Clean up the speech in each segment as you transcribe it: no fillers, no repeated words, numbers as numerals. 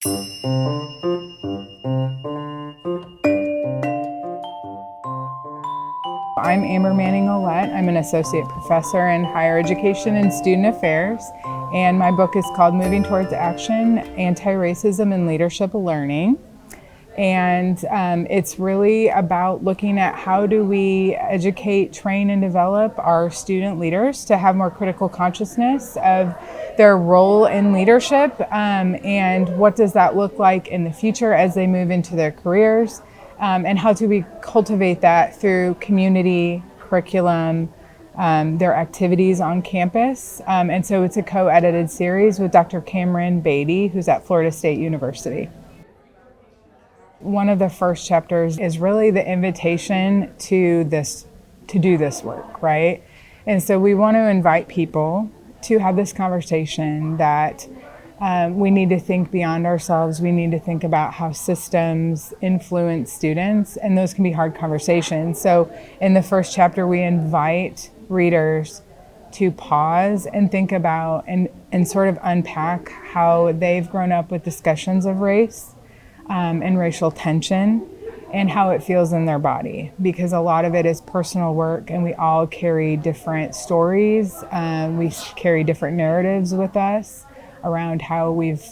I'm Manning-Ouellette. I'm an associate professor in higher education and student affairs, and my book is called Moving Towards Action, Anti-Racism and Leadership Learning. And it's really about looking at how do we educate, train, and develop our student leaders to have more critical consciousness of their role in leadership, and what does that look like in the future as they move into their careers, and how do we cultivate that through community, curriculum, their activities on campus. And so it's a co-edited series with Dr. Cameron Beatty, who's at Florida State University. One of the first chapters is really the invitation to do this work, right? And so we want to invite people to have this conversation that we need to think beyond ourselves. We need to think about how systems influence students, and those can be hard conversations. So in the first chapter, we invite readers to pause and think about and sort of unpack how they've grown up with discussions of race and racial tension, and how it feels in their body, because a lot of it is personal work, and we all carry different stories. We carry different narratives with us around how we've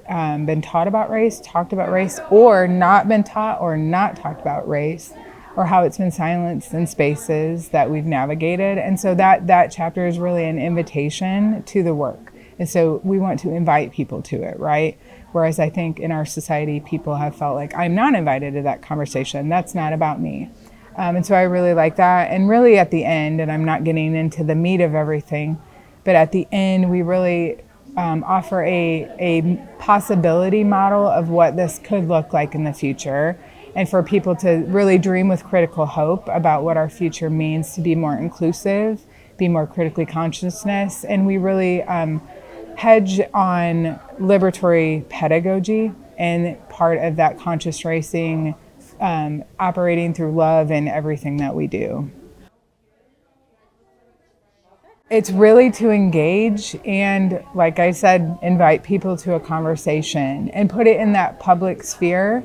been taught about race, talked about race, or not been taught or not talked about race, or how it's been silenced in spaces that we've navigated. And so that chapter is really an invitation to the work. And so we want to invite people to it, right? Whereas I think in our society, people have felt like, I'm not invited to that conversation. That's not about me. And so I really like that. And really at the end, and I'm not getting into the meat of everything, but at the end, we really offer a possibility model of what this could look like in the future, and for people to really dream with critical hope about what our future means to be more inclusive, be more critically consciousness. And we really hedge on liberatory pedagogy, and part of that conscious racing, operating through love in everything that we do. It's really to engage and, like I said, invite people to a conversation and put it in that public sphere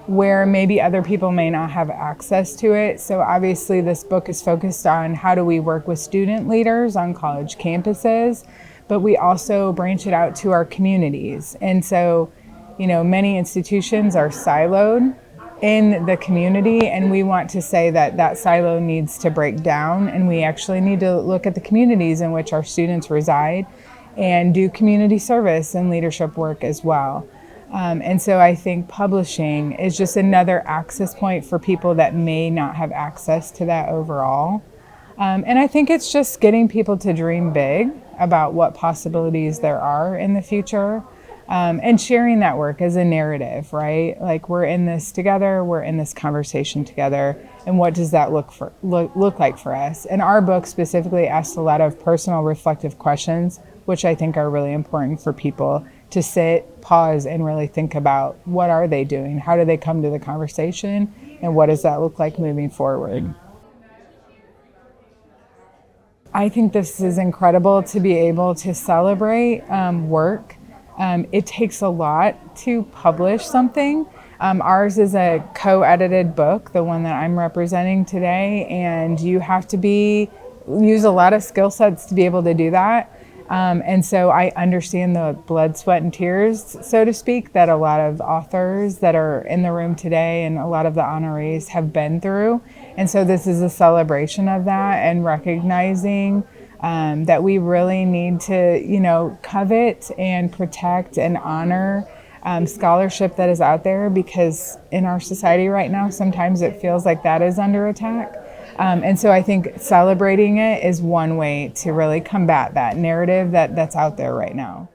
where maybe other people may not have access to it. So obviously this book is focused on how do we work with student leaders on college campuses, but we also branch it out to our communities. And so, many institutions are siloed in the community, and we want to say that silo needs to break down, and we actually need to look at the communities in which our students reside and do community service and leadership work as well. And so I think publishing is just another access point for people that may not have access to that overall. And I think it's just getting people to dream big about what possibilities there are in the future, and sharing that work as a narrative, right? Like, we're in this together, we're in this conversation together, and what does that look like for us? And our book specifically asks a lot of personal reflective questions, which I think are really important for people to sit, pause, and really think about what are they doing? How do they come to the conversation? And what does that look like moving forward? I think this is incredible to be able to celebrate work. It takes a lot to publish something. Ours is a co-edited book, the one that I'm representing today, and you have to use a lot of skill sets to be able to do that. And so I understand the blood, sweat, and tears, so to speak, that a lot of authors that are in the room today and a lot of the honorees have been through. And so this is a celebration of that, and recognizing that we really need to, covet and protect and honor scholarship that is out there, because in our society right now, sometimes it feels like that is under attack. And so I think celebrating it is one way to really combat that narrative that's out there right now.